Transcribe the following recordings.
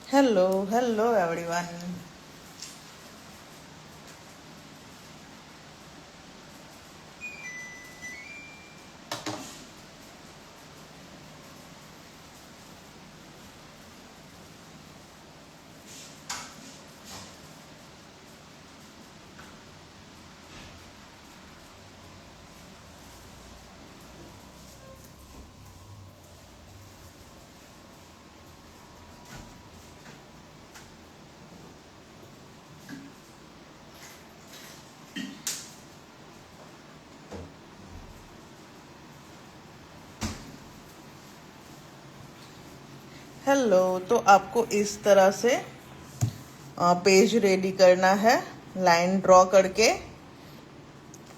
Hello everyone. Hello, तो आपको इस तरह से पेज रेडी करना है, लाइन ड्रॉ करके।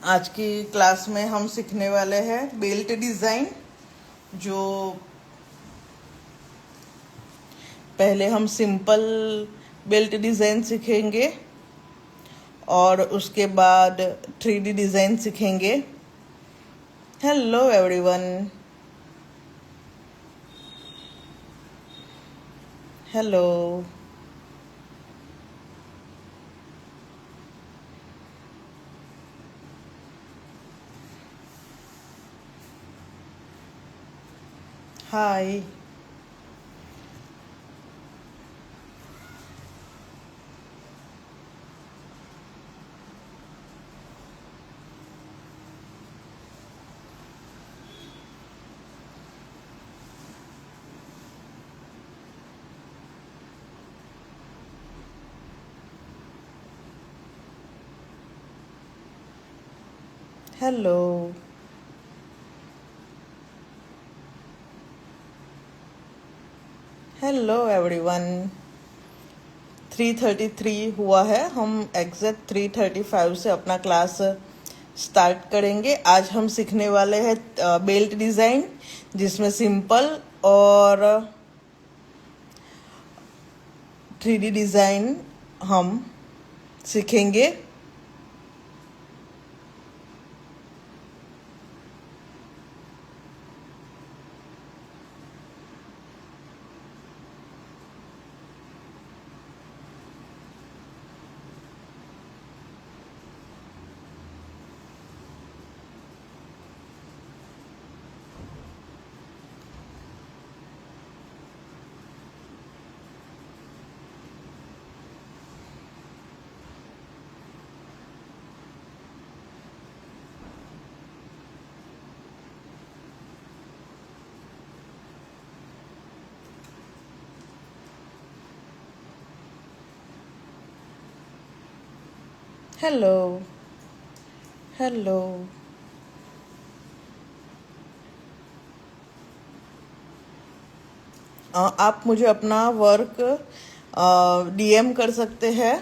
आज की क्लास में हम सीखने वाले हैं बेल्ट डिज़ाइन। जो पहले हम सिंपल बेल्ट डिज़ाइन सीखेंगे और उसके बाद 3D डिज़ाइन सीखेंगे। Hello everyone, hello. Hi. Hello, hello everyone. 3:33 हुआ है। हम एग्जैक्ट 3:35 से अपना क्लास स्टार्ट करेंगे। आज हम सीखने वाले हैं बेल्ट डिज़ाइन, जिसमें सिंपल और 3D डिज़ाइन हम सीखेंगे। Hello, hello. आप मुझे अपना वर्क DM कर सकते हैं।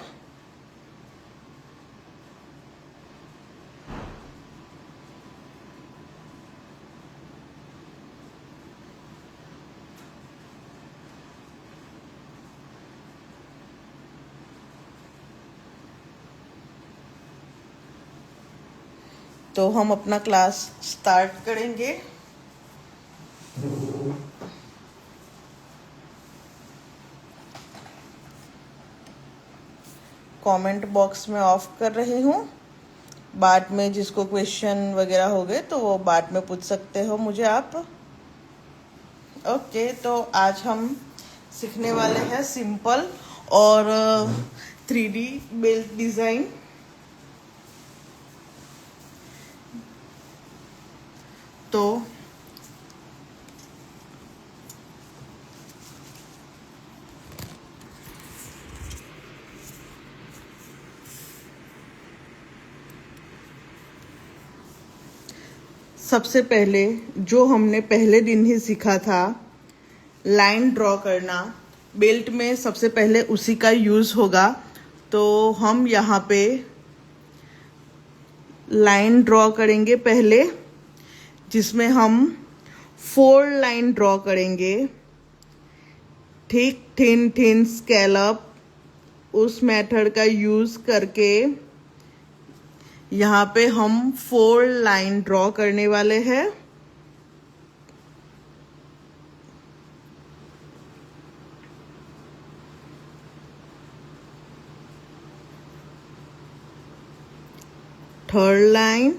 तो हम अपना क्लास स्टार्ट करेंगे। कमेंट बॉक्स में ऑफ कर रही हूँ। बाद में जिसको क्वेश्चन वगैरह हो गए तो वो बाद में पूछ सकते हो मुझे आप। ओके, तो आज हम सीखने वाले हैं सिंपल और 3D बेल्ट डिज़ाइन। तो सबसे पहले जो हमने पहले दिन ही सीखा था, लाइन ड्रॉ करना, बेल्ट में सबसे पहले उसी का यूज़ होगा। तो हम यहाँ पे लाइन ड्रॉ करेंगे पहले, जिसमें हम 4 लाइन ड्रॉ करेंगे। ठीक, थिन थिन स्कैलप, उस मेथड का यूज़ करके यहाँ पे हम 4 लाइन ड्रॉ करने वाले हैं। थर्ड लाइन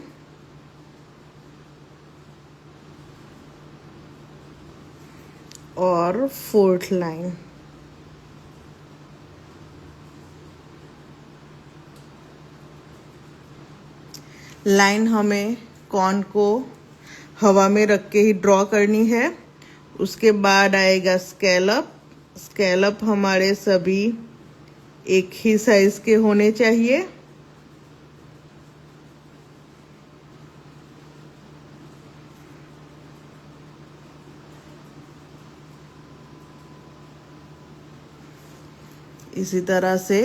और फोर्थ लाइन। लाइन हमें कॉर्न को हवा में रख के ही ड्रॉ करनी है। उसके बाद आएगा स्कैलप। स्कैलप हमारे सभी एक ही साइज के होने चाहिए। इसी तरह से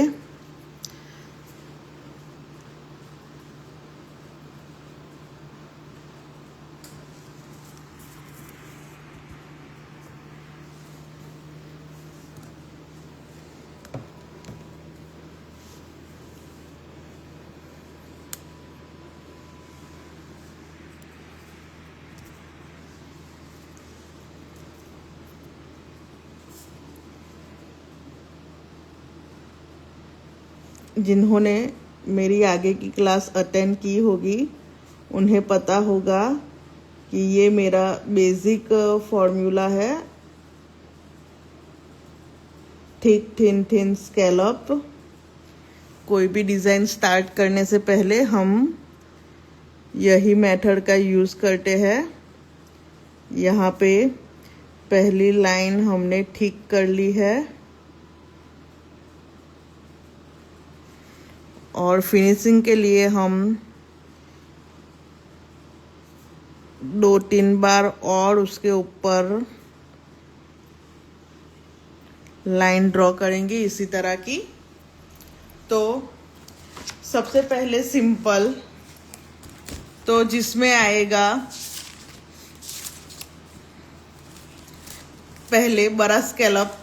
जिन्होंने मेरी आगे की क्लास अटेंड की होगी उन्हें पता होगा कि ये मेरा बेसिक फॉर्मूला है, थिक थिन थिन स्कैलप। कोई भी डिज़ाइन स्टार्ट करने से पहले हम यही मेथड का यूज़ करते हैं। यहाँ पे पहली लाइन हमने ठीक कर ली है और फिनिशिंग के लिए हम 2-3 बार और उसके ऊपर लाइन ड्रॉ करेंगे इसी तरह की। तो सबसे पहले सिंपल, तो जिसमें आएगा पहले बड़ा स्कैलप।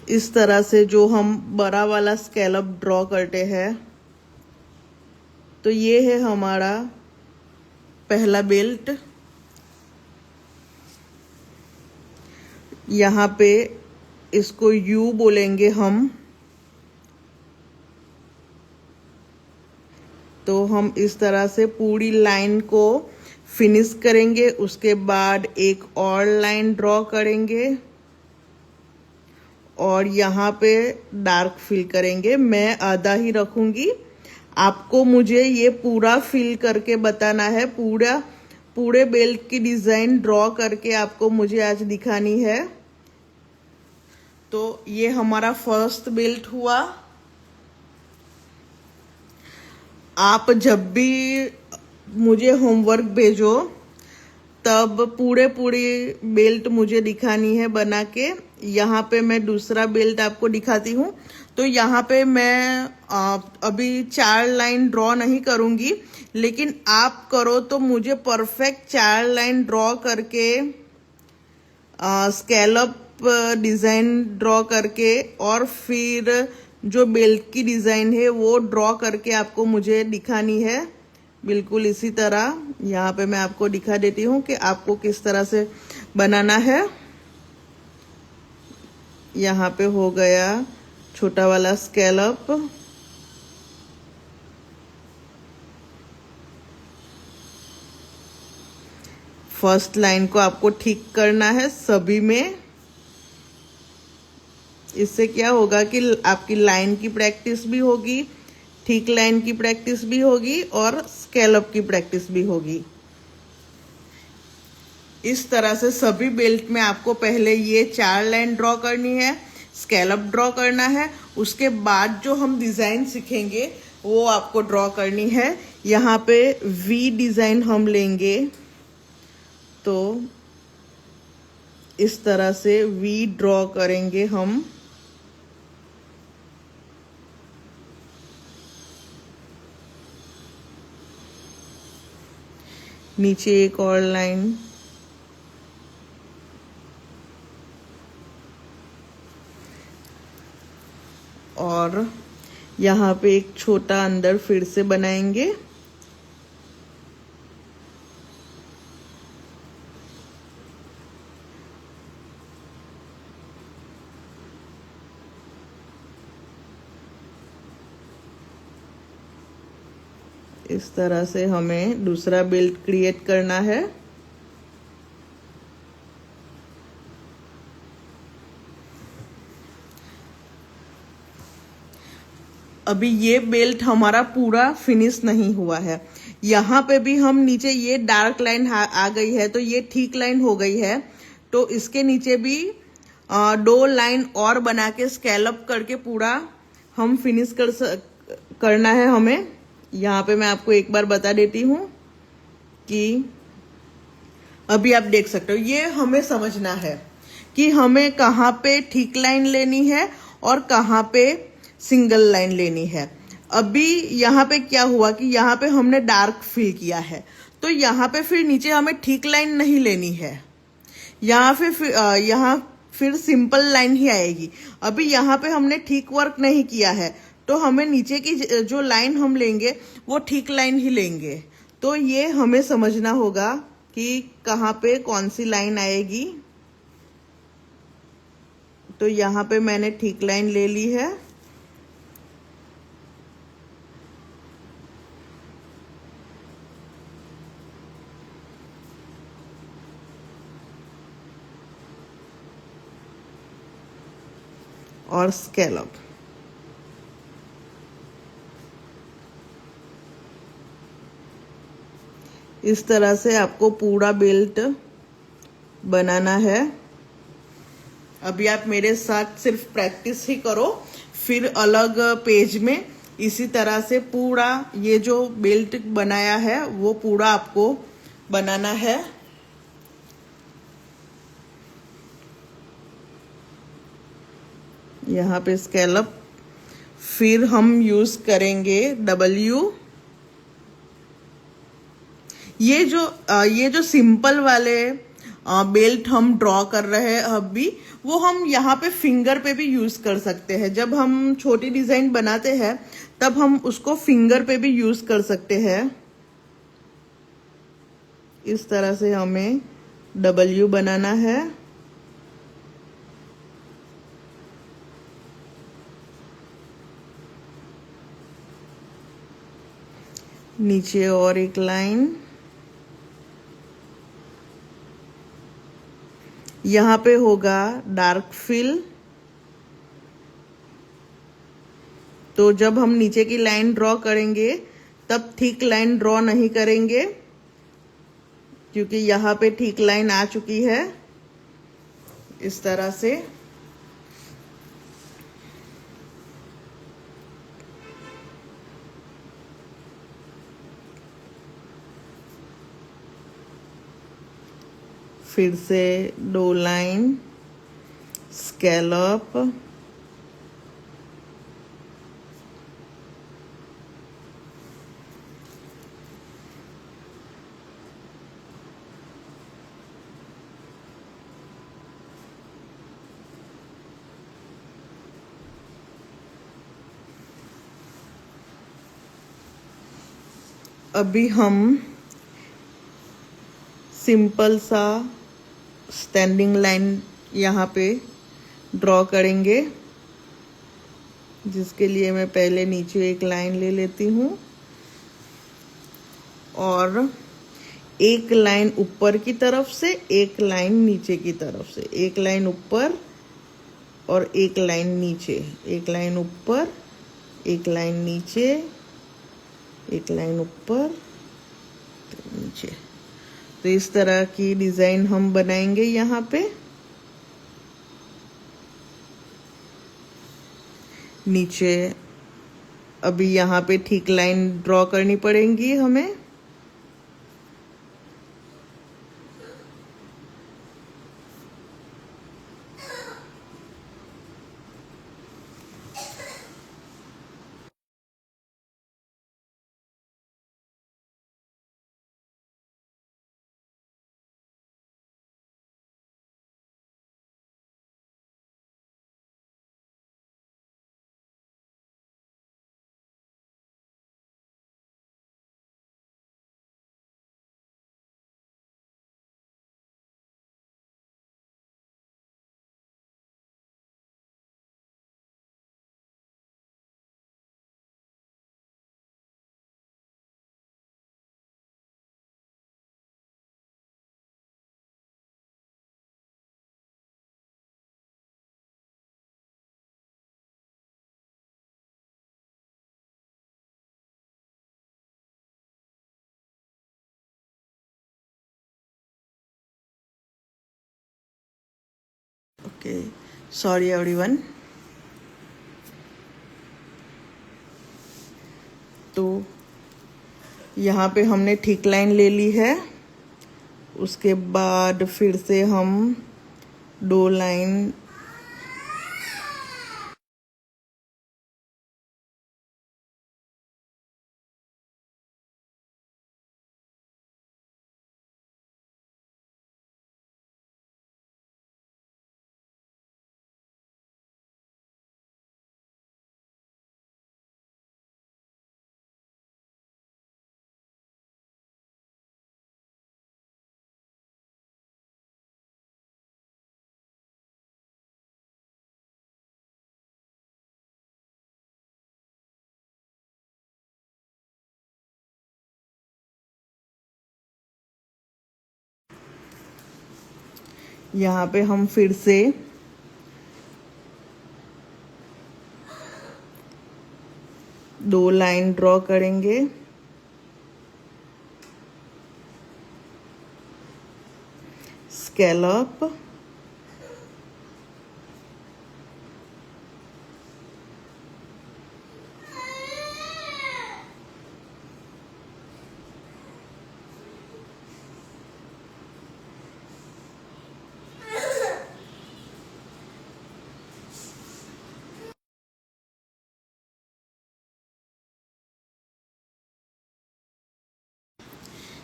इस तरह से जो हम बड़ा वाला स्कैलप ड्रॉ करते हैं, तो ये है हमारा पहला बेल्ट। यहाँ पे इसको यू बोलेंगे हम। तो हम इस तरह से पूरी लाइन को फिनिश करेंगे। उसके बाद एक और लाइन ड्रॉ करेंगे और यहाँ पे डार्क फिल करेंगे। मैं आधा ही रखूंगी, आपको मुझे ये पूरा फिल करके बताना है। पूरे बेल्ट की डिजाइन ड्रॉ करके आपको मुझे आज दिखानी है। तो ये हमारा फर्स्ट बेल्ट हुआ। आप जब भी मुझे होमवर्क भेजो तब पूरी बेल्ट मुझे दिखानी है बना के। यहाँ पे मैं दूसरा बेल्ट आपको दिखाती हूँ। तो यहाँ पे मैं अभी 4 लाइन ड्रॉ नहीं करूँगी, लेकिन आप करो तो मुझे परफेक्ट 4 लाइन ड्रॉ करके स्कैलप डिज़ाइन ड्रॉ करके और फिर जो बेल्ट की डिज़ाइन है वो ड्रॉ करके आपको मुझे दिखानी है। बिल्कुल इसी तरह यहाँ पे मैं आपको दिखा देती हूँ कि आपको किस तरह से बनाना है। यहाँ पे हो गया छोटा वाला स्कैलप। फर्स्ट लाइन को आपको ठीक करना है सभी में। इससे क्या होगा कि आपकी लाइन की प्रैक्टिस भी होगी, ठीक लाइन की प्रैक्टिस भी होगी और स्कैलप की प्रैक्टिस भी होगी। इस तरह से सभी बेल्ट में आपको पहले ये 4 लाइन ड्रॉ करनी है, स्कैलप ड्रॉ करना है। उसके बाद जो हम डिज़ाइन सीखेंगे वो आपको ड्रॉ करनी है। यहाँ पे वी डिज़ाइन हम लेंगे, तो इस तरह से वी ड्रॉ करेंगे हम। नीचे एक और लाइन, और यहाँ पे एक छोटा अंदर फिर से बनाएंगे। इस तरह से हमें दूसरा बेल्ट क्रिएट करना है। अभी ये बेल्ट हमारा पूरा फिनिश नहीं हुआ है। यहाँ पे भी हम नीचे ये डार्क लाइन आ गई है, तो ये ठीक लाइन हो गई है। तो इसके नीचे भी 2 लाइन और बना के स्कैलप करके पूरा हम फिनिश करना है हमें। यहाँ पे मैं आपको एक बार बता देती हूँ कि अभी आप देख सकते हो, ये हमें समझना है कि हमें कहाँ पे ठीक लाइन लेनी है और कहाँ पे सिंगल लाइन लेनी है। अभी यहाँ पे क्या हुआ कि यहाँ पे हमने डार्क फिल किया है, तो यहाँ पे फिर नीचे हमें ठीक लाइन नहीं लेनी है। यहाँ फिर सिंपल लाइन ही आएगी। अभी यहाँ पे हमने ठीक वर्क नहीं किया है, तो हमें नीचे की जो लाइन हम लेंगे वो ठीक लाइन ही लेंगे। तो ये हमें समझना होगा कि कहाँ पे कौन सी लाइन आएगी। तो यहाँ पे मैंने ठीक लाइन ले ली है। और स्कैलप इस तरह से आपको पूरा बेल्ट बनाना है। अभी आप मेरे साथ सिर्फ प्रैक्टिस ही करो, फिर अलग पेज में इसी तरह से पूरा ये जो बेल्ट बनाया है वो पूरा आपको बनाना है। यहाँ पे स्कैलप, फिर हम यूज करेंगे W। ये जो सिंपल वाले बेल्ट हम ड्रॉ कर रहे हैं अभी, वो हम यहाँ पे फिंगर पे भी यूज कर सकते हैं। जब हम छोटी डिजाइन बनाते हैं तब हम उसको फिंगर पे भी यूज कर सकते हैं। इस तरह से हमें W बनाना है। नीचे और एक लाइन, यहाँ पे होगा डार्क फिल। तो जब हम नीचे की लाइन ड्रॉ करेंगे तब ठीक लाइन ड्रॉ नहीं करेंगे, क्योंकि यहाँ पे ठीक लाइन आ चुकी है। इस तरह से फिर से 2 लाइन स्कैलप, अभी हम सिंपल सा स्टैंडिंग लाइन यहाँ पे ड्रॉ करेंगे, जिसके लिए मैं पहले नीचे एक लाइन ले लेती हूँ और एक लाइन ऊपर की तरफ से, एक लाइन नीचे की तरफ से, एक लाइन ऊपर और एक लाइन नीचे, एक लाइन ऊपर, एक लाइन नीचे, एक लाइन ऊपर, नीचे। तो इस तरह की डिजाइन हम बनाएंगे यहाँ पे। नीचे अभी यहाँ पे ठीक लाइन ड्रॉ करनी पड़ेगी हमें। Okay, sorry everyone. तो यहाँ पे हमने ठीक लाइन ले ली है। उसके बाद फिर से हम 2 लाइन यहाँ पे हम फिर से 2 लाइन ड्रॉ करेंगे। स्कैलप,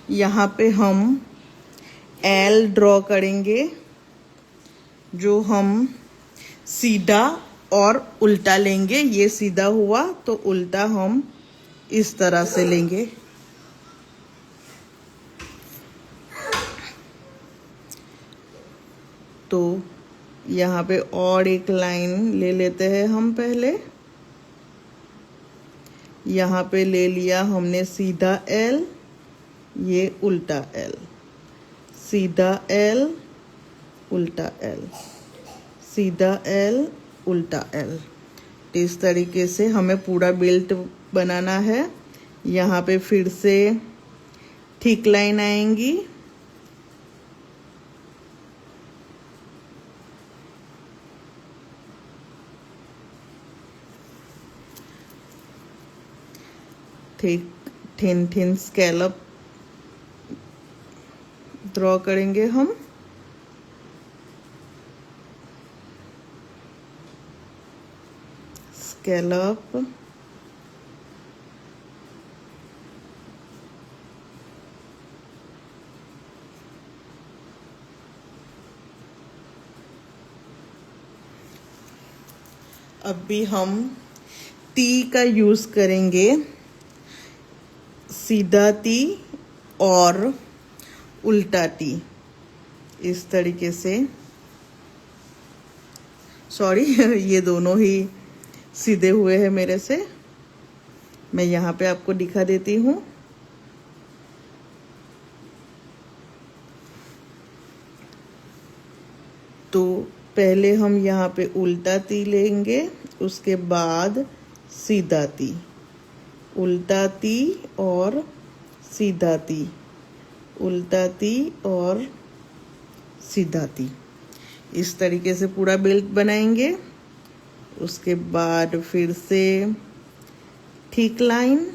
यहाँ पे हम एल ड्रॉ करेंगे, जो हम सीधा और उल्टा लेंगे। ये सीधा हुआ तो उल्टा हम इस तरह से लेंगे। तो यहाँ पे और एक लाइन ले लेते हैं हम। पहले यहाँ पे ले लिया हमने सीधा एल, ये उल्टा एल, सीधा एल, उल्टा एल, सीधा एल, उल्टा एल। इस तरीके से हमें पूरा बेल्ट बनाना है। यहाँ पे फिर से ठीक लाइन आएंगी। थिन थिन स्कैलप ड्रॉ करेंगे हम। स्कैलप, अब भी हम टी का यूज करेंगे। सीधा टी और उल्टा टी, इस तरीके से। सॉरी ये दोनों ही सीधे हुए हैं मेरे से। मैं यहाँ पे आपको दिखा देती हूँ। तो पहले हम यहाँ पे उल्टा ती लेंगे, उसके बाद सीधा ती, उल्टा ती और सीधा ती, उल्टा ती और सीधा ती। इस तरीके से पूरा बेल्ट बनाएंगे। उसके बाद फिर से ठीक लाइन,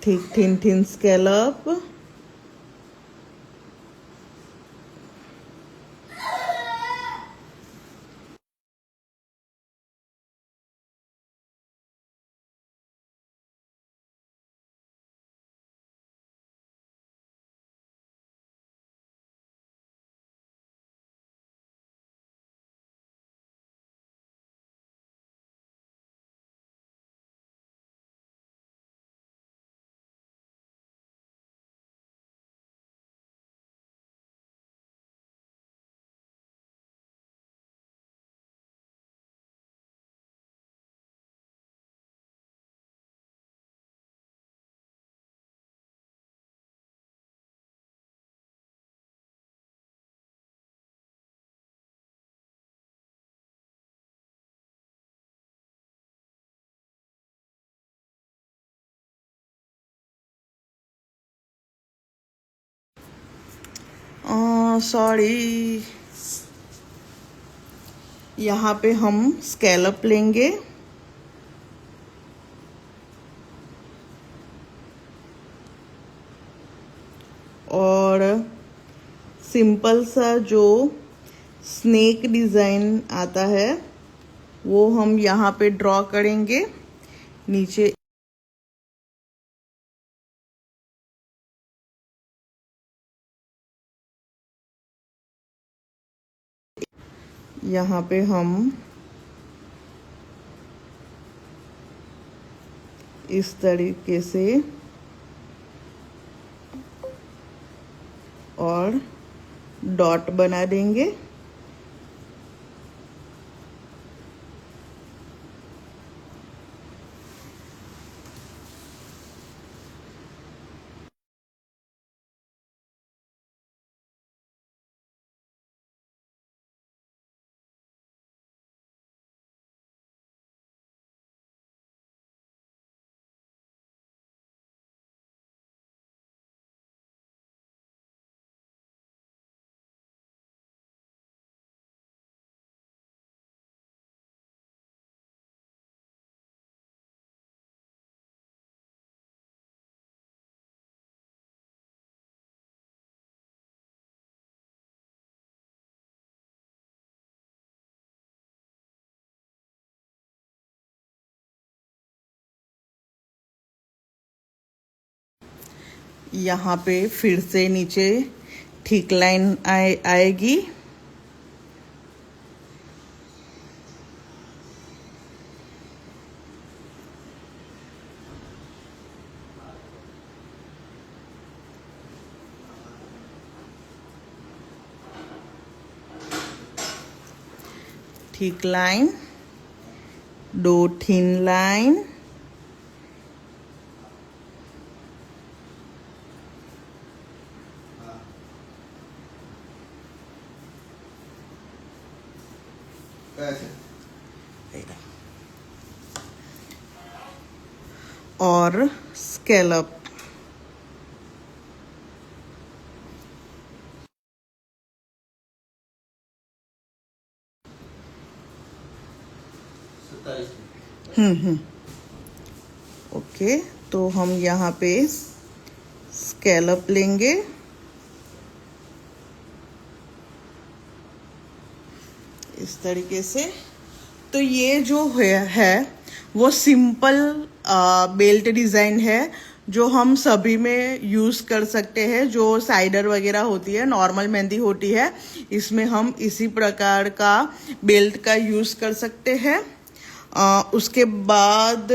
ठीक थिन थिन स्कैलप, सॉरी, यहाँ पे हम स्कैलप लेंगे और सिंपल सा जो स्नेक डिज़ाइन आता है वो हम यहाँ पे ड्रॉ करेंगे। नीचे यहाँ पे हम इस तरीके से और डॉट बना देंगे। यहाँ पे फिर से नीचे ठीक लाइन आएगी। ठीक लाइन, दो थिन लाइन, और स्कैलप। ओके, तो हम यहाँ पे स्कैलप लेंगे। इस तरीके से। तो ये जो है वो सिंपल बेल्ट डिज़ाइन है जो हम सभी में यूज़ कर सकते हैं। जो साइडर वगैरह होती है, नॉर्मल मेहंदी होती है, इसमें हम इसी प्रकार का बेल्ट का यूज़ कर सकते हैं। उसके बाद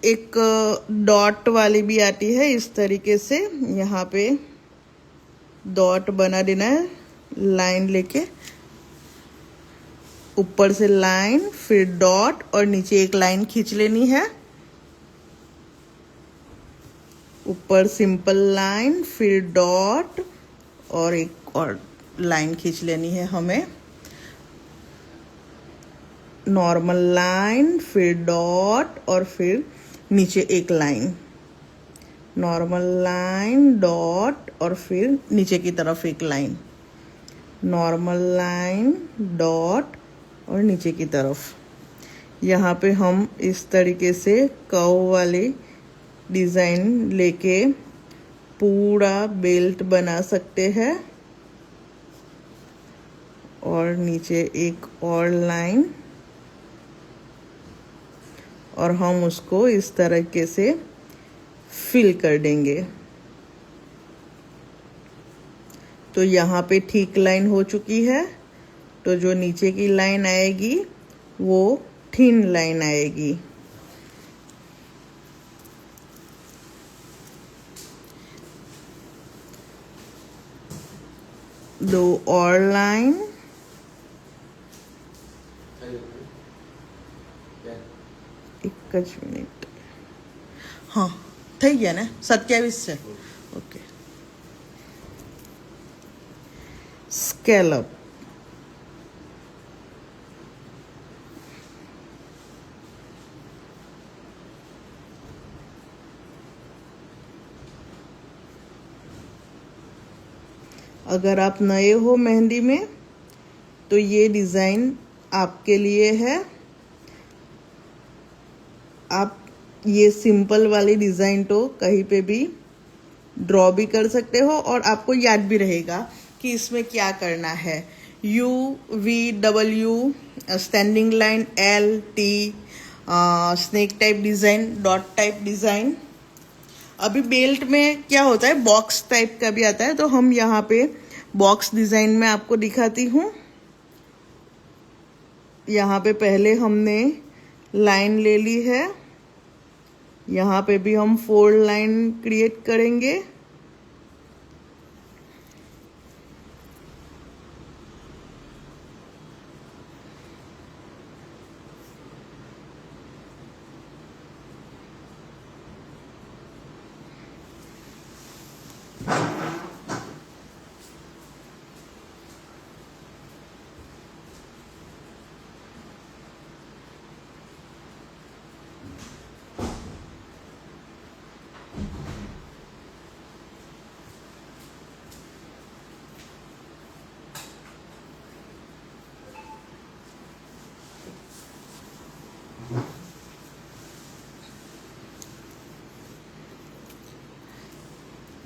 एक डॉट वाली भी आती है। इस तरीके से यहाँ पे डॉट बना देना है, लाइन लेके ऊपर से लाइन, फिर डॉट और नीचे एक लाइन खींच लेनी है। ऊपर सिंपल लाइन, फिर डॉट और एक और लाइन खींच लेनी है हमें। नॉर्मल लाइन, फिर डॉट और फिर नीचे एक लाइन। नॉर्मल लाइन, डॉट और फिर नीचे की तरफ एक लाइन। नॉर्मल लाइन, डॉट और नीचे की तरफ। यहाँ पे हम इस तरीके से कर्व वाली डिज़ाइन लेके पूरा बेल्ट बना सकते हैं। और नीचे एक और लाइन, और हम उसको इस तरीके से फिल कर देंगे। तो यहाँ पे ठीक लाइन हो चुकी है। तो जो नीचे की लाइन आएगी वो थिन लाइन आएगी। दो और लाइन, एक मिनट। हाँ, થઈ ગયા ને 27 છે। ઓકે, સ્કેલપ। अगर आप नए हो मेहंदी में तो ये डिज़ाइन आपके लिए है। आप ये सिंपल वाली डिज़ाइन तो कहीं पे भी ड्रॉ भी कर सकते हो और आपको याद भी रहेगा कि इसमें क्या करना है। U V W standing line, L T snake type design, dot type design. अभी बेल्ट में क्या होता है, बॉक्स टाइप का भी आता है, तो हम यहाँ पे बॉक्स डिज़ाइन में आपको दिखाती हूँ। यहाँ पे पहले हमने लाइन ले ली है, यहाँ पे भी हम 4 लाइन क्रिएट करेंगे।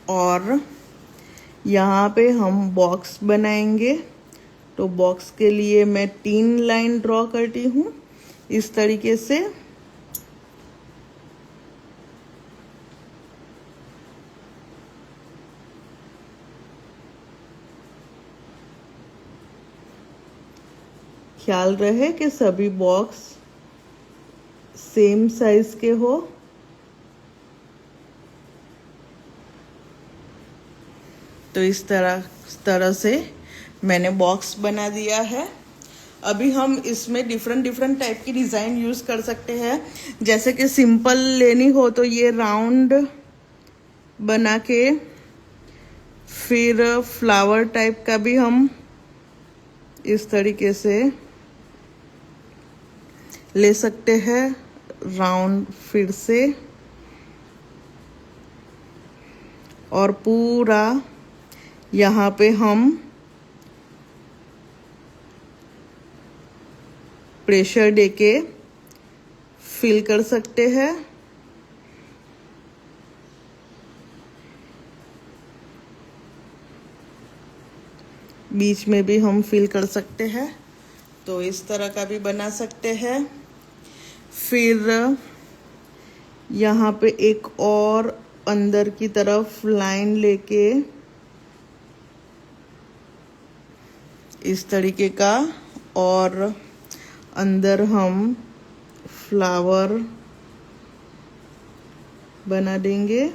और यहाँ पे हम बॉक्स बनाएंगे, तो बॉक्स के लिए मैं 3 लाइन ड्रॉ करती हूँ इस तरीके से। ख्याल रहे कि सभी बॉक्स सेम साइज के हो। तो इस तरह से मैंने बॉक्स बना दिया है। अभी हम इसमें डिफरेंट टाइप की डिज़ाइन यूज़ कर सकते हैं। जैसे कि सिंपल लेनी हो तो ये राउंड बना के, फिर फ्लावर टाइप का भी हम इस तरीके से ले सकते हैं, राउंड फिर से, और पूरा यहाँ पे हम प्रेशर देके फिल कर सकते हैं। बीच में भी हम फिल कर सकते हैं, तो इस तरह का भी बना सकते हैं। फिर यहाँ पे एक और अंदर की तरफ लाइन लेके इस तरीके का, और अंदर हम फ्लावर बना देंगे।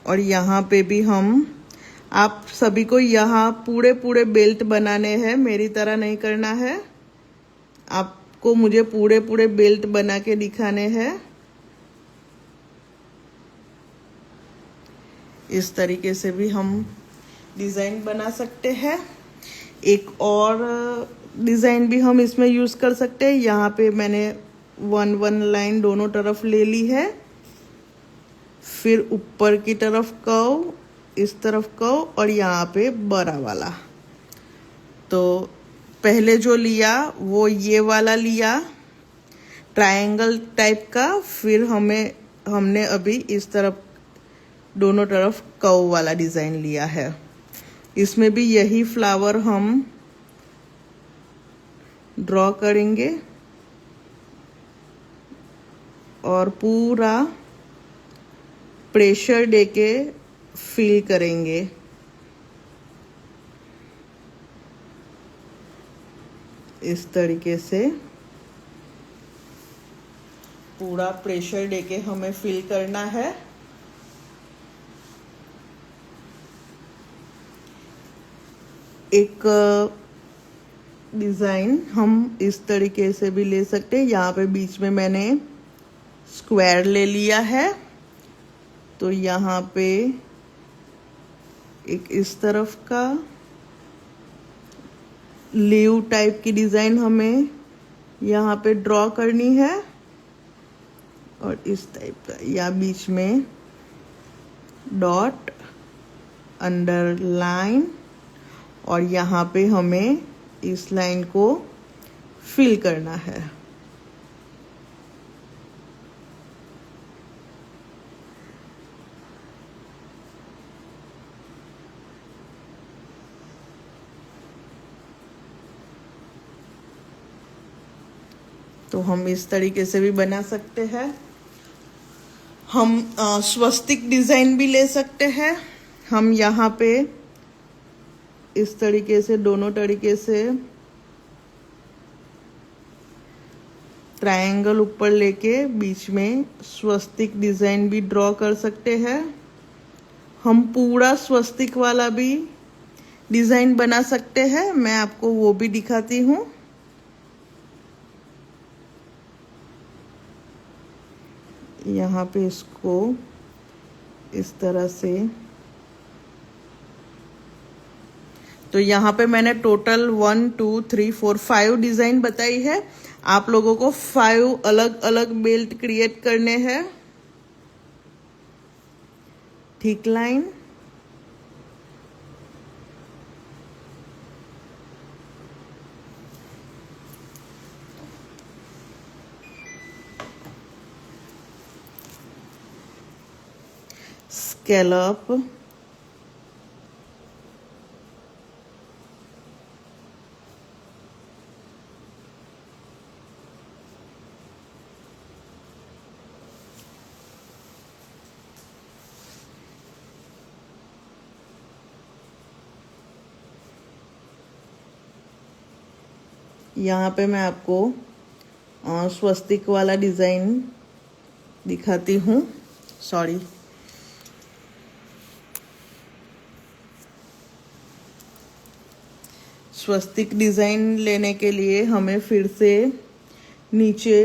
और यहाँ पे भी हम, आप सभी को यहाँ पूरे बेल्ट बनाने हैं, मेरी तरह नहीं करना है। आपको मुझे पूरे बेल्ट बना के दिखाने हैं। इस तरीके से भी हम डिज़ाइन बना सकते हैं। एक और डिज़ाइन भी हम इसमें यूज़ कर सकते हैं। यहाँ पे मैंने 1 लाइन दोनों तरफ ले ली है, फिर ऊपर की तरफ कर्व, इस तरफ कर्व, और यहाँ पे बड़ा वाला। तो पहले जो लिया वो ये वाला लिया, ट्रायंगल टाइप का, फिर हमने अभी इस तरफ दोनों तरफ कर्व वाला डिज़ाइन लिया है। इसमें भी यही फ्लावर हम ड्रॉ करेंगे और पूरा प्रेशर देके फिल करेंगे। इस तरीके से पूरा प्रेशर देके हमें फिल करना है। एक डिज़ाइन हम इस तरीके से भी ले सकते हैं। यहाँ पे बीच में मैंने स्क्वायर ले लिया है, तो यहाँ पे एक इस तरफ का लीव टाइप की डिज़ाइन हमें यहाँ पे ड्रॉ करनी है, और इस टाइप का, या बीच में डॉट, अंडरलाइन, और यहाँ पे हमें इस लाइन को फिल करना है। तो हम इस तरीके से भी बना सकते हैं। हम स्वस्तिक डिजाइन भी ले सकते हैं। हम यहाँ पे इस तरीके से, दोनों तरीके से ट्रायंगल ऊपर लेके बीच में स्वस्तिक डिजाइन भी ड्रॉ कर सकते हैं। हम पूरा स्वस्तिक वाला भी डिजाइन बना सकते हैं, मैं आपको वो भी दिखाती हूँ। यहाँ पे इसको इस तरह से, तो यहाँ पे मैंने टोटल 1 2 3 4 5 डिजाइन बताई है। आप लोगों को 5 अलग अलग बेल्ट क्रिएट करने हैं। थिक लाइन, स्कैलप, यहाँ पे मैं आपको स्वस्तिक वाला डिजाइन दिखाती हूँ। सॉरी, स्वस्तिक डिजाइन लेने के लिए हमें फिर से नीचे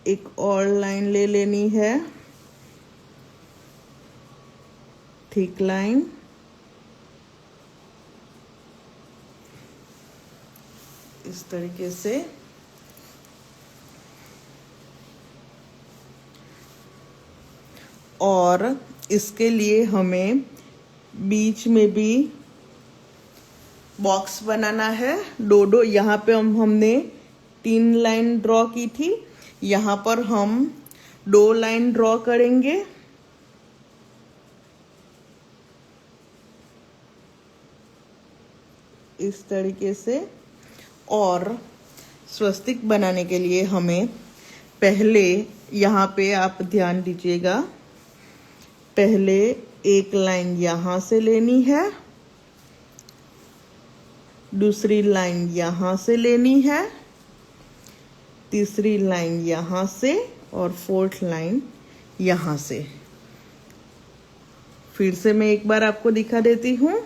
एक और लाइन ले लेनी है, थिक लाइन, इस तरीके से। और इसके लिए हमें बीच में भी बॉक्स बनाना है। दो यहाँ पे हमने 3 लाइन ड्रॉ की थी, यहाँ पर हम 2 लाइन ड्रॉ करेंगे। इस तरीके से। और स्वस्तिक बनाने के लिए हमें पहले, यहाँ पे आप ध्यान दीजिएगा, पहले एक लाइन यहाँ से लेनी है, दूसरी लाइन यहाँ से लेनी है, तीसरी लाइन यहाँ से, और 4th लाइन यहाँ से। फिर से मैं एक बार आपको दिखा देती हूँ।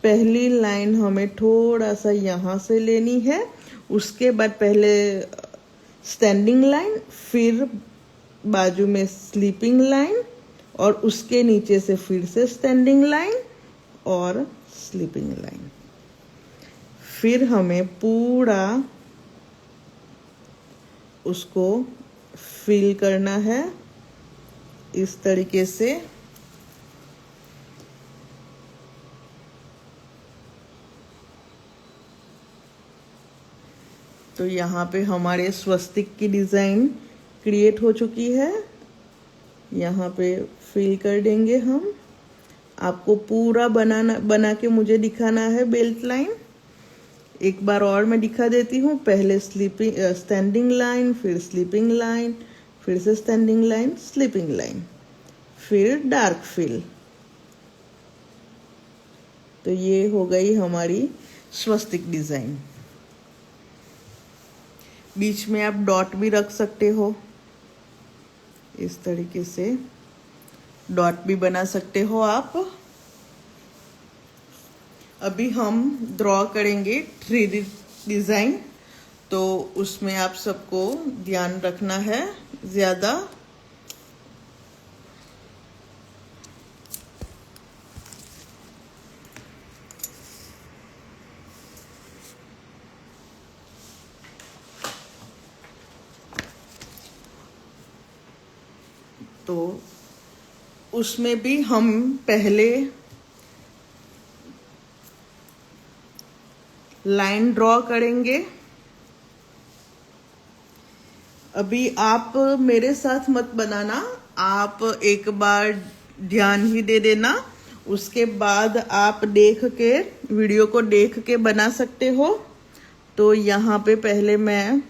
पहली लाइन हमें थोड़ा सा यहाँ से लेनी है, उसके बाद पहले स्टैंडिंग लाइन, फिर बाजू में स्लीपिंग लाइन, और उसके नीचे से फिर से स्टैंडिंग लाइन और स्लीपिंग लाइन। फिर हमें पूरा उसको फिल करना है इस तरीके से। तो यहाँ पे हमारे स्वस्तिक की डिजाइन क्रिएट हो चुकी है। यहाँ पे फिल कर देंगे हम। आपको पूरा बना के मुझे दिखाना है बेल्ट लाइन। एक बार और मैं दिखा देती हूँ। पहले स्टैंडिंग लाइन, फिर स्लीपिंग लाइन, फिर से स्टैंडिंग लाइन, स्लीपिंग लाइन, फिर डार्क फिल। तो ये हो गई हमारी स्वस्तिक डिजाइन। बीच में आप डॉट भी रख सकते हो, इस तरीके से डॉट भी बना सकते हो आप। अभी हम ड्रॉ करेंगे 3D डिजाइन, तो उसमें आप सबको ध्यान रखना है ज्यादा। तो उसमें भी हम पहले लाइन ड्रॉ करेंगे। अभी आप मेरे साथ मत बनाना, आप एक बार ध्यान ही दे देना, उसके बाद आप देख के वीडियो को देख के बना सकते हो। तो यहाँ पे पहले मैं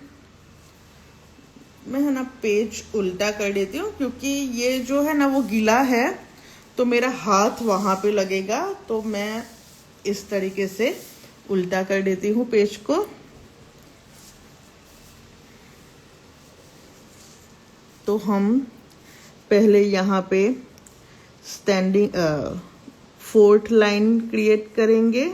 है ना पेज उल्टा कर देती हूँ, क्योंकि ये जो है ना वो गीला है तो मेरा हाथ वहां पे लगेगा, तो मैं इस तरीके से उल्टा कर देती हूँ पेज को। तो हम पहले यहाँ पे स्टैंडिंग फोर्थ लाइन क्रिएट करेंगे।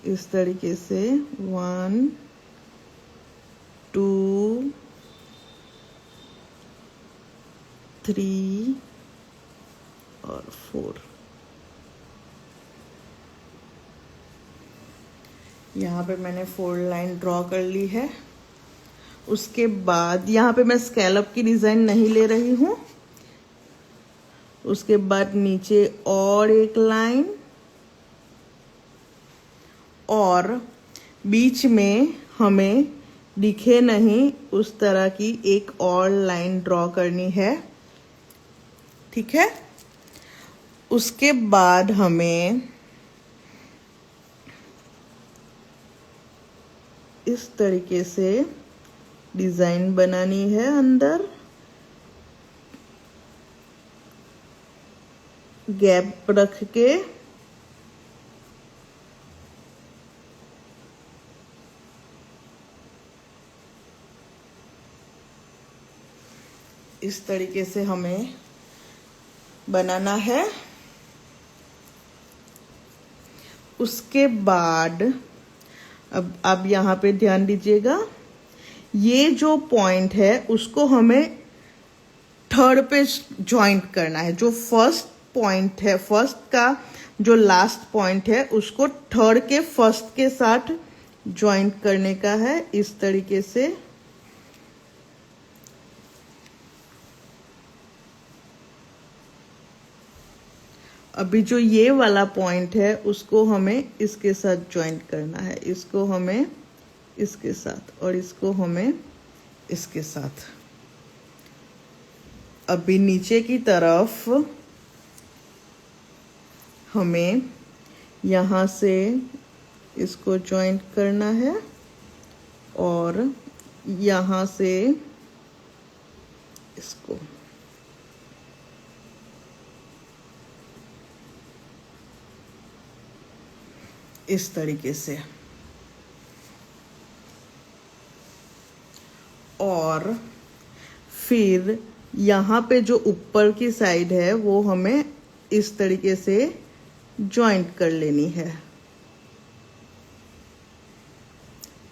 इस तरीके से 1 2 3 और 4। यहाँ पे मैंने 4 लाइन ड्रॉ कर ली है। उसके बाद यहाँ पे मैं स्कैलप की डिजाइन नहीं ले रही हूँ। उसके बाद नीचे और एक लाइन, और बीच में हमें दिखे नहीं उस तरह की एक और लाइन ड्रॉ करनी है, ठीक है। उसके बाद हमें इस तरीके से डिजाइन बनानी है अंदर, गैप रख के। इस तरीके से हमें बनाना है। उसके बाद अब यहाँ पे ध्यान दीजिएगा, ये जो पॉइंट है उसको हमें थर्ड पे ज्वाइंट करना है। जो फर्स्ट पॉइंट है, फर्स्ट का जो लास्ट पॉइंट है उसको थर्ड के फर्स्ट के साथ ज्वाइंट करने का है, इस तरीके से। अभी जो ये वाला पॉइंट है उसको हमें इसके साथ ज्वाइंट करना है, इसको हमें इसके साथ और इसको हमें इसके साथ। अभी नीचे की तरफ हमें यहाँ से इसको ज्वाइंट करना है और यहाँ से इसको। इस तरीके से। और फिर यहाँ पे जो ऊपर की साइड है वो हमें इस तरीके से ज्वाइंट कर लेनी है।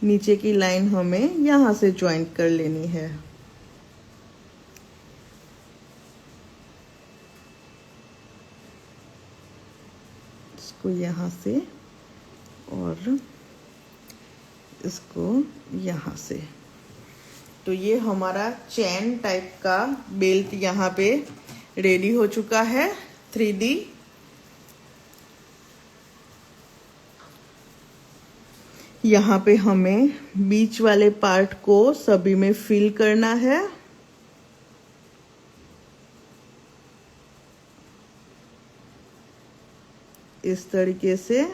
नीचे की लाइन हमें यहाँ से ज्वाइंट कर लेनी है। इसको यहाँ से और इसको यहाँ से। तो ये हमारा चैन टाइप का बेल्ट यहाँ पे रेडी हो चुका है 3D। यहाँ पे हमें बीच वाले पार्ट को सभी में फिल करना है। इस तरीके से।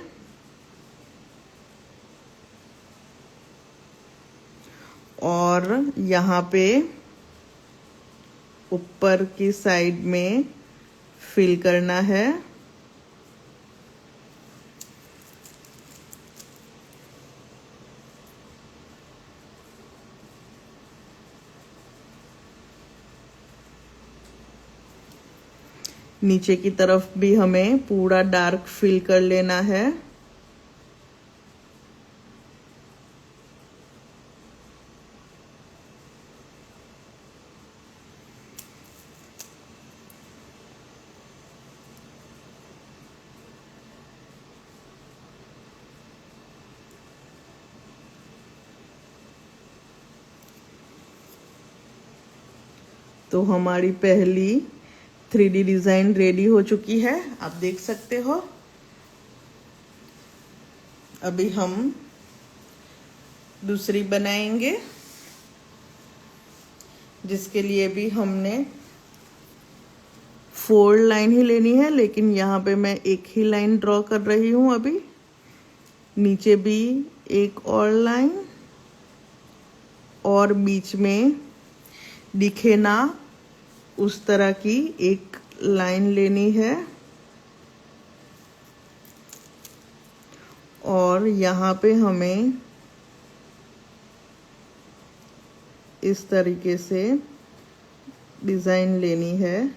और यहाँ पे ऊपर की साइड में फिल करना है। नीचे की तरफ भी हमें पूरा डार्क फिल कर लेना है। तो हमारी पहली 3D डिजाइन रेडी हो चुकी है, आप देख सकते हो। अभी हम दूसरी बनाएंगे, जिसके लिए भी हमने 4 लाइन ही लेनी है, लेकिन यहाँ पे मैं एक ही लाइन ड्रॉ कर रही हूँ। अभी नीचे भी एक और लाइन, और बीच में दिखे ना उस तरह की एक लाइन लेनी है, और यहाँ पे हमें इस तरीके से डिजाइन लेनी है।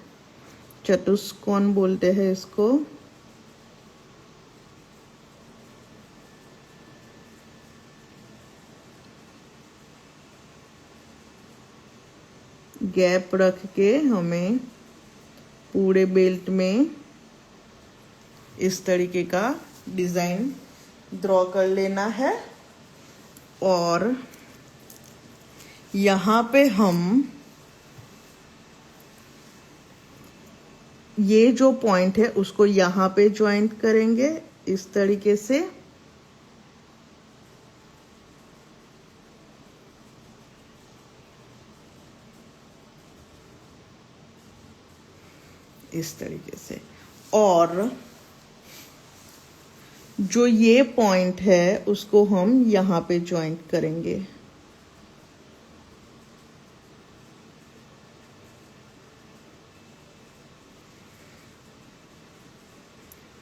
चतुष्कोण बोलते हैं इसको। गैप रख के हमें पूरे बेल्ट में इस तरीके का डिजाइन ड्रॉ कर लेना है। और यहाँ पे हम ये जो पॉइंट है उसको यहाँ पे ज्वाइंट करेंगे इस तरीके से। इस तरीके से, और जो ये पॉइंट है उसको हम यहाँ पे ज्वाइंट करेंगे।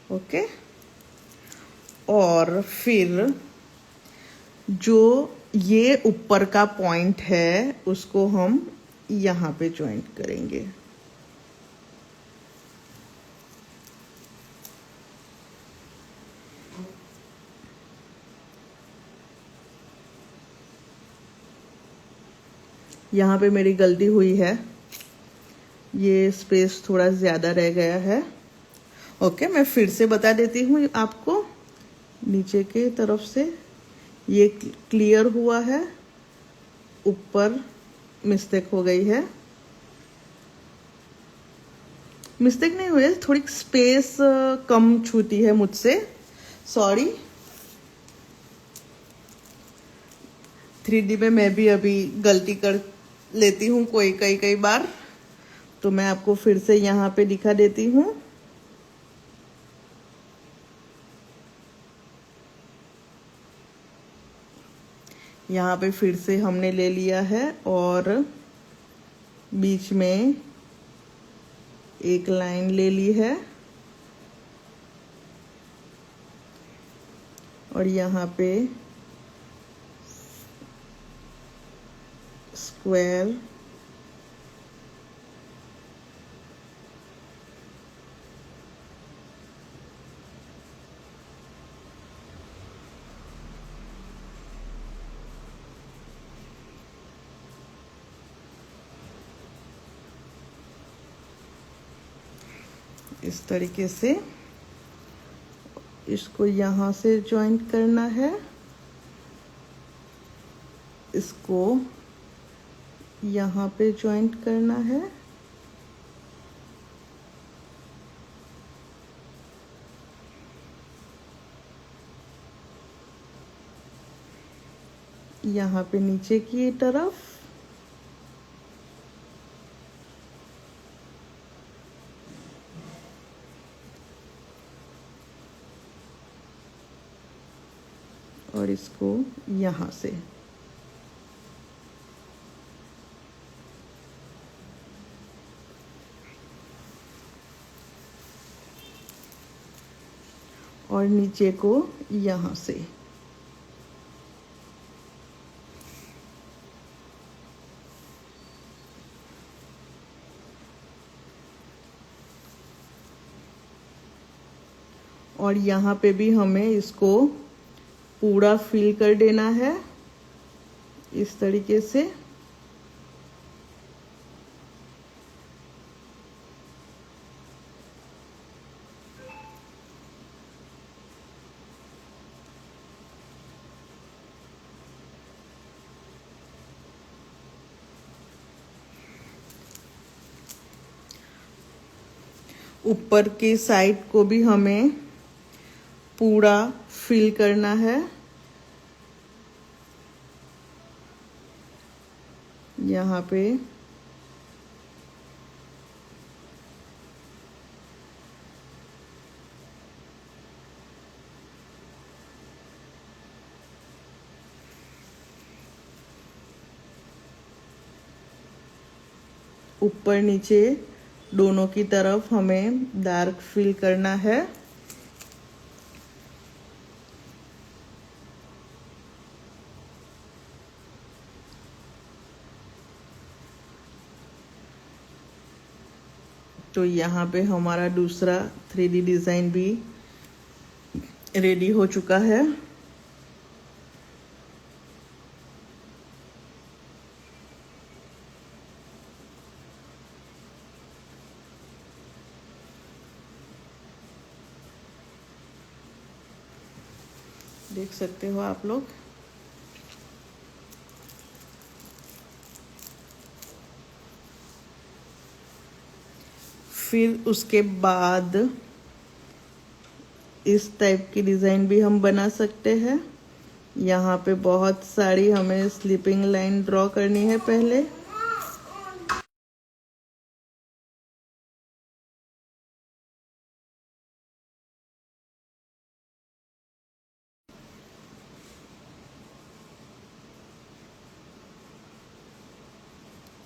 ओके। और फिर जो ये ऊपर का पॉइंट है उसको हम यहाँ पे ज्वाइंट करेंगे। यहाँ पे मेरी गलती हुई है, ये स्पेस थोड़ा ज़्यादा रह गया है। ओके, मैं फिर से बता देती हूँ आपको। नीचे के तरफ से ये क्लियर हुआ है, ऊपर मिस्टेक हो गई है। मिस्टेक नहीं हुई है, थोड़ी स्पेस कम छूती है मुझसे, सॉरी। 3D में मैं भी अभी गलती कर लेती हूँ कई बार, तो मैं आपको फिर से यहाँ पे दिखा देती हूँ। यहाँ पे फिर से हमने ले लिया है, और बीच में एक लाइन ले ली है, और यहाँ पे स्क्वायर इस तरीके से इसको यहाँ से ज्वाइंट करना है, इसको यहाँ पे ज्वाइंट करना है, यहाँ पे नीचे की तरफ, और इसको यहाँ से। और नीचे को यहाँ से। और यहाँ पे भी हमें इसको पूरा फिल कर देना है इस तरीके से। ऊपर की साइड को भी हमें पूरा फिल करना है। यहाँ पे ऊपर नीचे दोनों की तरफ हमें डार्क फिल करना है। तो यहाँ पे हमारा दूसरा 3D डिज़ाइन भी रेडी हो चुका है। देख सकते हो आप लोग। फिर उसके बाद इस टाइप की डिज़ाइन भी हम बना सकते हैं। यहाँ पे बहुत सारी हमें स्लीपिंग लाइन ड्रॉ करनी है पहले।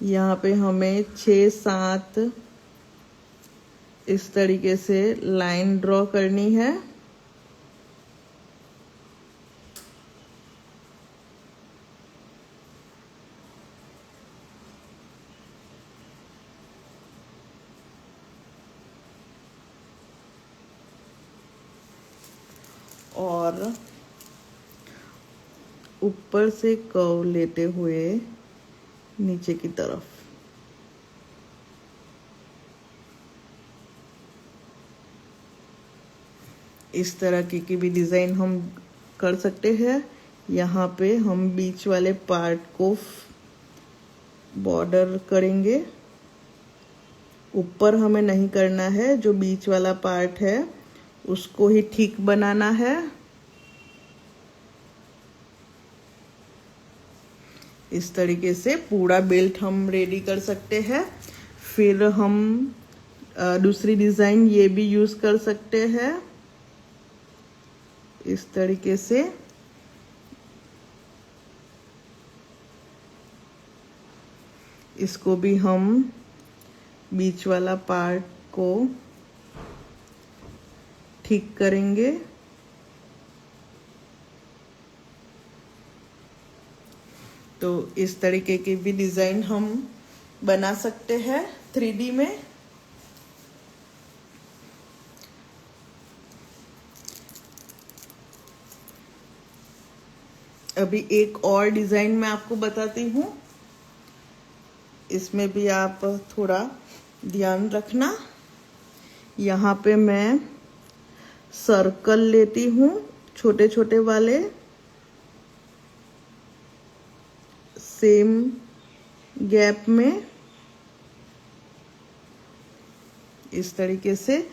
यहाँ पे हमें 6-7 इस तरीके से लाइन ड्रॉ करनी है। और ऊपर से कर्व लेते हुए नीचे की तरफ इस तरह की भी डिज़ाइन हम कर सकते हैं। यहाँ पे हम बीच वाले पार्ट को बॉर्डर करेंगे। ऊपर हमें नहीं करना है, जो बीच वाला पार्ट है उसको ही ठीक बनाना है। इस तरीके से पूरा बेल्ट हम रेडी कर सकते हैं। फिर हम दूसरी डिज़ाइन ये भी यूज़ कर सकते हैं इस तरीके से। इसको भी हम बीच वाला पार्ट को ठीक करेंगे। तो इस तरीके की भी डिज़ाइन हम बना सकते हैं 3D में। अभी एक और डिज़ाइन मैं आपको बताती हूँ, इसमें भी आप थोड़ा ध्यान रखना। यहाँ पे मैं सर्कल लेती हूँ छोटे छोटे वाले, सेम गैप में इस तरीके से,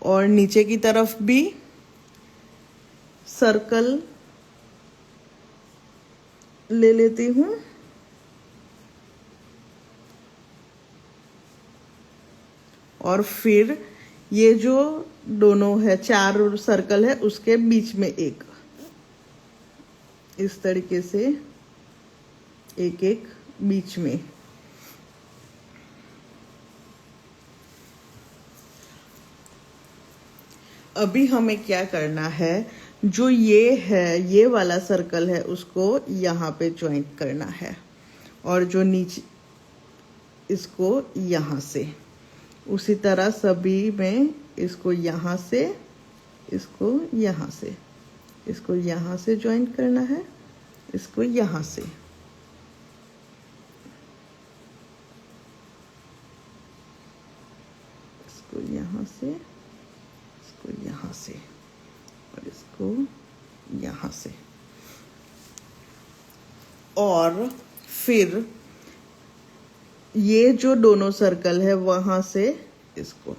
और नीचे की तरफ भी सर्कल ले लेती हूँ। और फिर ये जो दोनों है 4 सर्कल है उसके बीच में एक इस तरीके से एक एक बीच में। अभी हमें क्या करना है, जो ये है ये वाला सर्कल है उसको यहाँ पे ज्वाइंट करना है, और जो नीचे इसको यहाँ से, उसी तरह सभी में इसको यहाँ से, इसको यहाँ से, इसको यहाँ से ज्वाइंट करना है, इसको यहाँ से। इसको यहाँ से, इसको यहाँ से, और इसको यहाँ से। और फिर ये जो दोनों सर्कल है वहां से इसको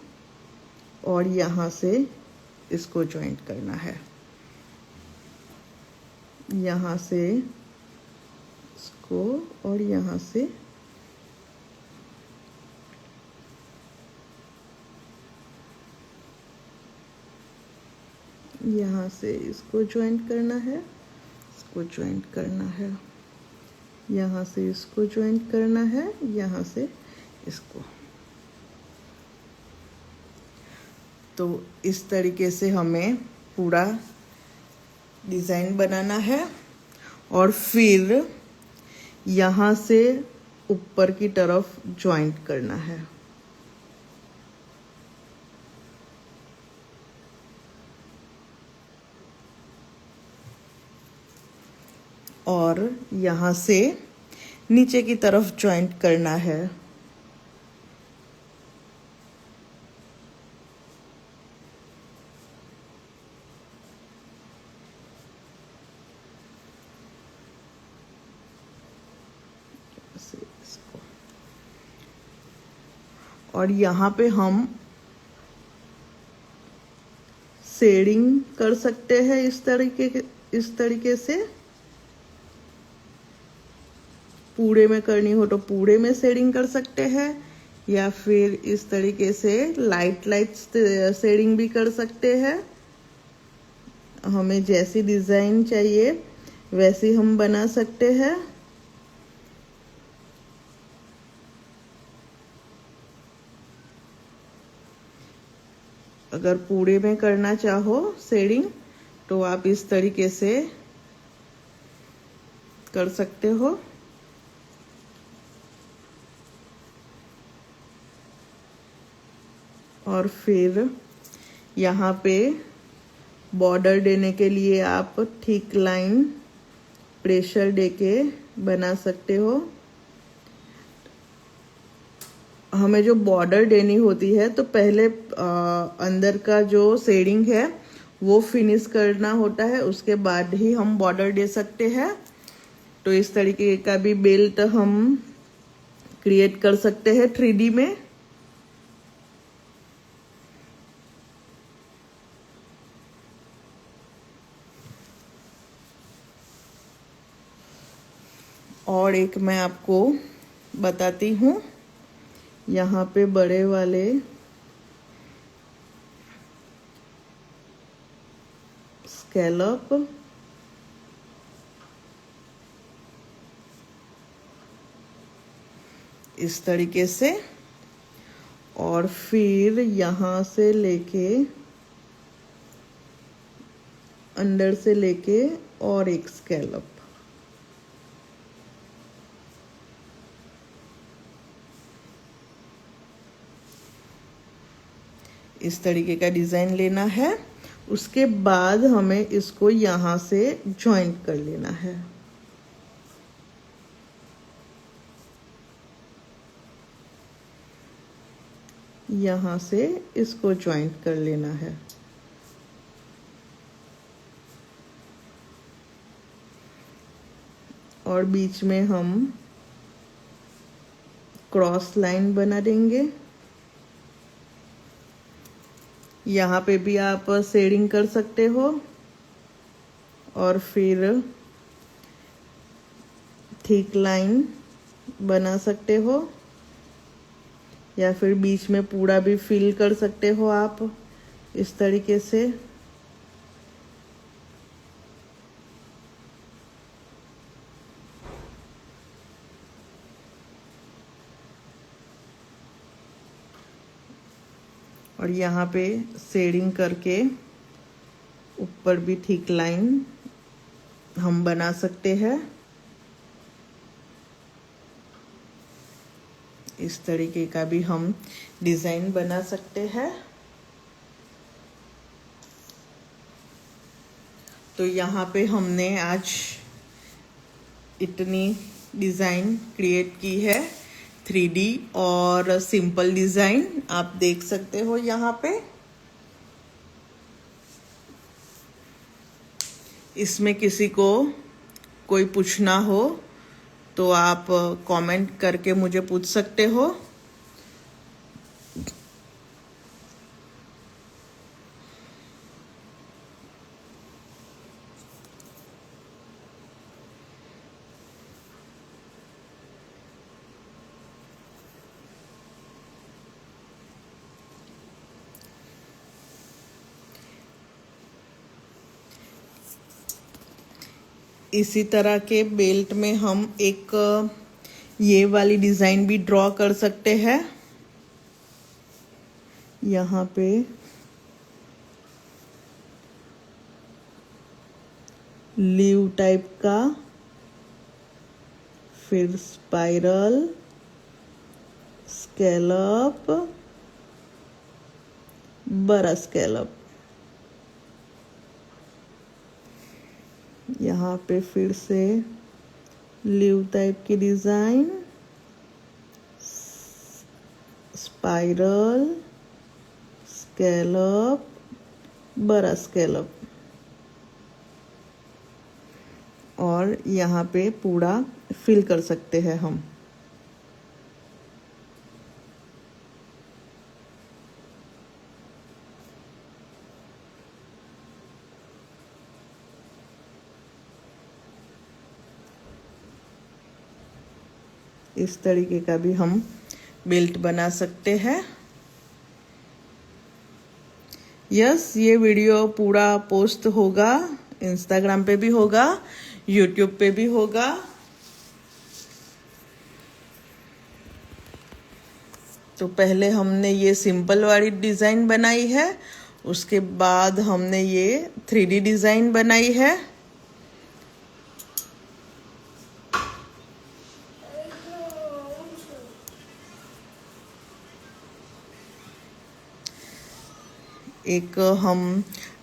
और यहाँ से इसको ज्वाइंट करना है, यहाँ से इसको और यहाँ से यहाँ से इसको ज्वाइंट करना है, इसको ज्वाइंट करना है, यहाँ से इसको ज्वाइंट करना है, यहाँ से इसको। तो इस तरीके से हमें पूरा डिज़ाइन बनाना है और फिर यहाँ से ऊपर की तरफ ज्वाइंट करना है। और यहाँ से नीचे की तरफ ज्वाइंट करना है। इसको और यहाँ पे हम शेडिंग कर सकते हैं इस तरीके से। पूरे में करनी हो तो पूरे में शेडिंग कर सकते हैं, या फिर इस तरीके से लाइट शेडिंग भी कर सकते हैं। हमें जैसी डिज़ाइन चाहिए वैसी हम बना सकते हैं। अगर पूरे में करना चाहो शेडिंग तो आप इस तरीके से कर सकते हो। और फिर यहाँ पे बॉर्डर देने के लिए आप थिक लाइन प्रेशर देके बना सकते हो। हमें जो बॉर्डर देनी होती है तो पहले अंदर का जो शेडिंग है वो फिनिश करना होता है, उसके बाद ही हम बॉर्डर दे सकते हैं। तो इस तरीके का भी बेल्ट हम क्रिएट कर सकते हैं 3D में। और एक मैं आपको बताती हूँ, यहाँ पे बड़े वाले स्कैलप इस तरीके से, और फिर यहाँ से लेके अंदर से लेके और एक स्कैलप। इस तरीके का डिज़ाइन लेना है। उसके बाद हमें इसको यहाँ से जॉइंट कर लेना है। यहाँ से इसको जॉइंट कर लेना है। और बीच में हम क्रॉस लाइन बना देंगे। यहाँ पे भी आप शेडिंग कर सकते हो और फिर थिक लाइन बना सकते हो, या फिर बीच में पूरा भी फिल कर सकते हो आप इस तरीके से। और यहाँ पे शेडिंग करके ऊपर भी थिक लाइन हम बना सकते हैं। इस तरीके का भी हम डिज़ाइन बना सकते हैं। तो यहाँ पे हमने आज इतनी डिज़ाइन क्रिएट की है, 3D और सिंपल डिज़ाइन आप देख सकते हो। यहाँ पे इसमें किसी को कोई पूछना हो तो आप कमेंट करके मुझे पूछ सकते हो। इसी तरह के बेल्ट में हम एक ये वाली डिज़ाइन भी ड्रॉ कर सकते हैं। यहाँ पे लीव टाइप का, फिर स्पाइरल, स्कैलप, बड़ा स्कैलप। यहाँ पे फिर से लीव टाइप की डिज़ाइन, स्पाइरल, स्कैलप, बड़ा स्कैलप, और यहाँ पे पूरा फिल कर सकते हैं हम। इस तरीके का भी हम बेल्ट बना सकते हैं। यस, ये वीडियो पूरा पोस्ट होगा, इंस्टाग्राम पे भी होगा, यूट्यूब पे भी होगा। तो पहले हमने ये सिंपल वाली डिज़ाइन बनाई है, उसके बाद हमने ये 3D डिज़ाइन बनाई है। एक हम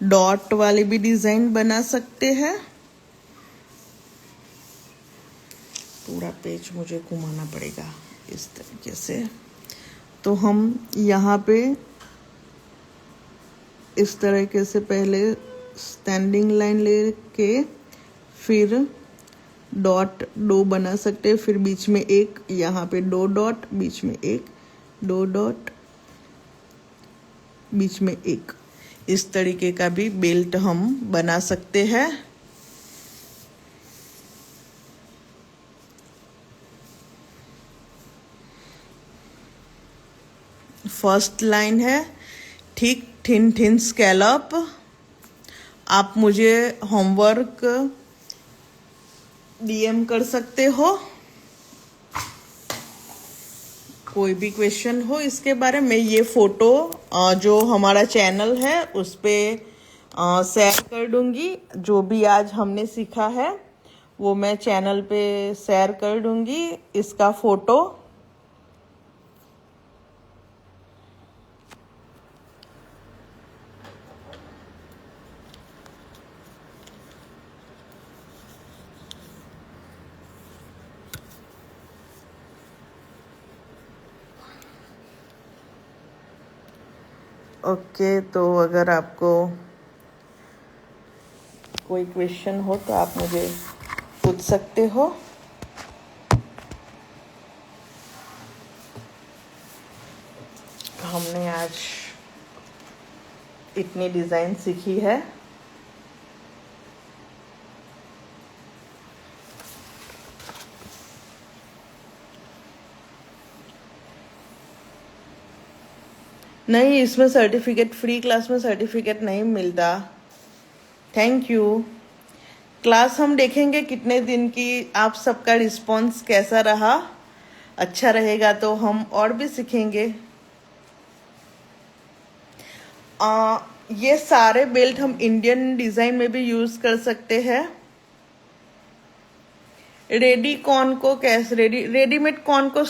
डॉट वाली भी डिज़ाइन बना सकते हैं। पूरा पेज मुझे घुमाना पड़ेगा इस तरीके से। तो हम यहाँ पे इस तरीके से पहले स्टैंडिंग लाइन लेके फिर डॉट दो बना सकते हैं, फिर बीच में एक, यहाँ पे 2 डॉट, बीच में एक, 2 डॉट, बीच में एक। इस तरीके का भी बेल्ट हम बना सकते हैं। फर्स्ट लाइन है ठीक थिन थिन स्कैलप। आप मुझे होमवर्क डीएम कर सकते हो, कोई भी क्वेश्चन हो इसके बारे में। ये फोटो जो हमारा चैनल है उस पे शेयर कर दूंगी। जो भी आज हमने सीखा है वो मैं चैनल पे शेयर कर दूंगी, इसका फोटो। ओके, तो अगर आपको कोई क्वेश्चन हो तो आप मुझे पूछ सकते हो। हमने आज इतनी डिज़ाइन सीखी है। नहीं, इसमें सर्टिफिकेट, फ्री क्लास में सर्टिफिकेट नहीं मिलता। Thank you. क्लास हम देखेंगे कितने दिन की, आप सबका रिस्पॉन्स कैसा रहा। अच्छा रहेगा तो हम और भी सीखेंगे। ये सारे बेल्ट हम इंडियन डिज़ाइन में भी यूज़ कर सकते हैं। रेडीमेड कॉर्न को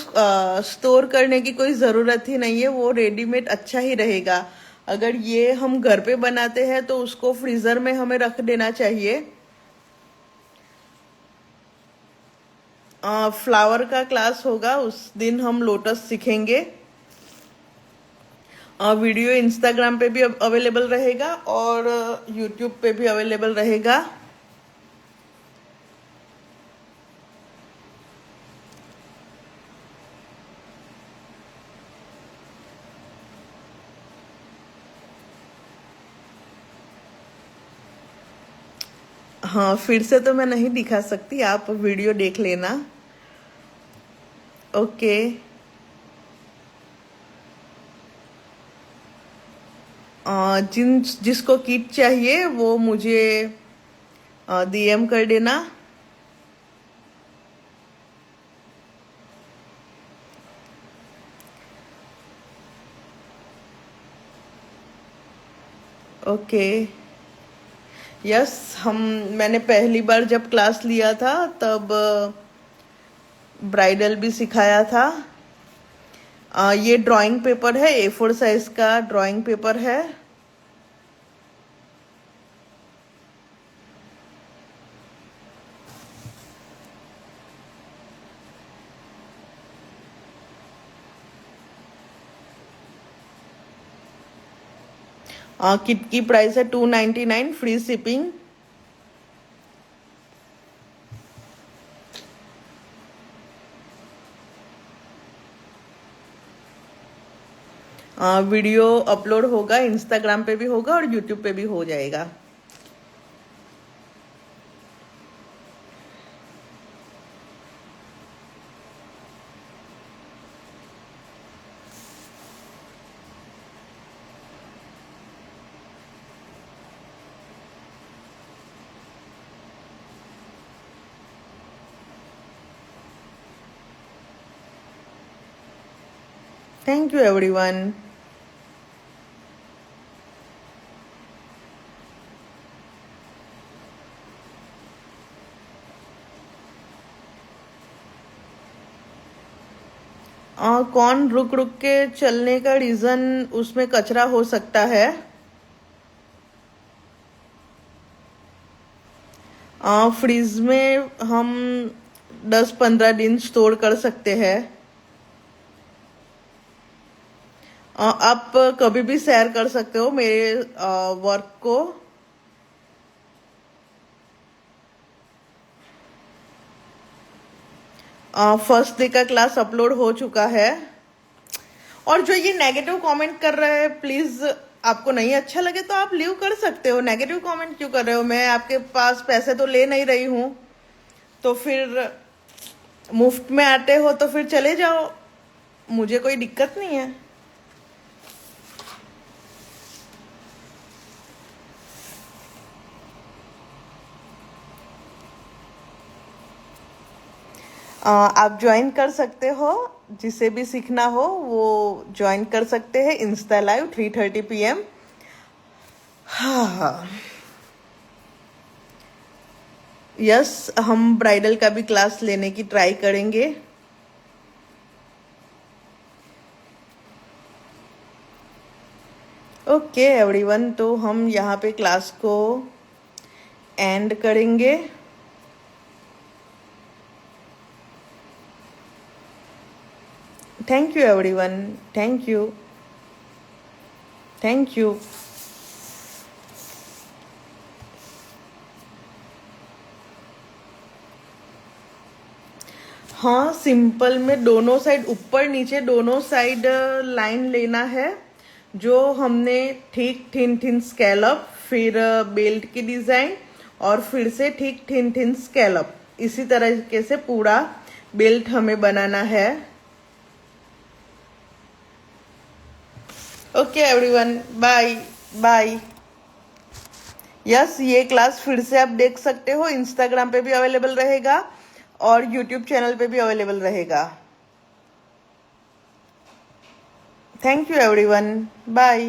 स्टोर करने की कोई ज़रूरत ही नहीं है, वो रेडीमेड अच्छा ही रहेगा। अगर ये हम घर पे बनाते हैं तो उसको फ्रीज़र में हमें रख देना चाहिए। फ्लावर का क्लास होगा, उस दिन हम लोटस सीखेंगे। वीडियो इंस्टाग्राम पे भी अवेलेबल रहेगा और यूट्यूब पे भी अवेलेबल रहेगा। हाँ, फिर से तो मैं नहीं दिखा सकती, आप वीडियो देख लेना। ओके। जिसको किट चाहिए वो मुझे डीएम कर देना। ओके। यस, मैंने पहली बार जब क्लास लिया था तब ब्राइडल भी सिखाया था। ये ड्राइंग पेपर है, A4 साइज का ड्राइंग पेपर है। किट की प्राइस है 299, फ्री शिपिंग। वीडियो अपलोड होगा, इंस्टाग्राम पे भी होगा और यूट्यूब पे भी हो जाएगा। Thank you everyone. कौन रुक रुक के चलने का रीजन, उसमें कचरा हो सकता है। फ्रीज में हम 10-15 दिन स्टोर कर सकते हैं। आप कभी भी शेयर कर सकते हो मेरे वर्क को। फर्स्ट डे का क्लास अपलोड हो चुका है। और जो ये नेगेटिव कमेंट कर रहे हैं, प्लीज आपको नहीं अच्छा लगे तो आप लीव कर सकते हो। नेगेटिव कमेंट क्यों कर रहे हो? मैं आपके पास पैसे तो ले नहीं रही हूँ, तो फिर मुफ्त में आते हो तो फिर चले जाओ, मुझे कोई दिक्कत नहीं है। आप ज्वाइन कर सकते हो, जिसे भी सीखना हो वो ज्वाइन कर सकते हैं। Insta live 3:30 PM। हाँ, यस, हम ब्राइडल का भी क्लास लेने की ट्राई करेंगे। ओके एवरीवन, तो हम यहाँ पे क्लास को एंड करेंगे। Thank you everyone, thank you, thank you. हाँ, सिंपल में दोनों साइड, ऊपर नीचे दोनों साइड लाइन लेना है। जो हमने ठीक थिन थिन स्कैलप, फिर बेल्ट की डिजाइन, और फिर से ठीक थिन थिन स्कैलप, इसी तरीके से पूरा बेल्ट हमें बनाना है। Okay everyone, bye bye. Yes, ये क्लास फिर से आप देख सकते हो, इंस्टाग्राम पे भी अवेलेबल रहेगा और यूट्यूब चैनल पे भी अवेलेबल रहेगा। Thank you everyone, bye.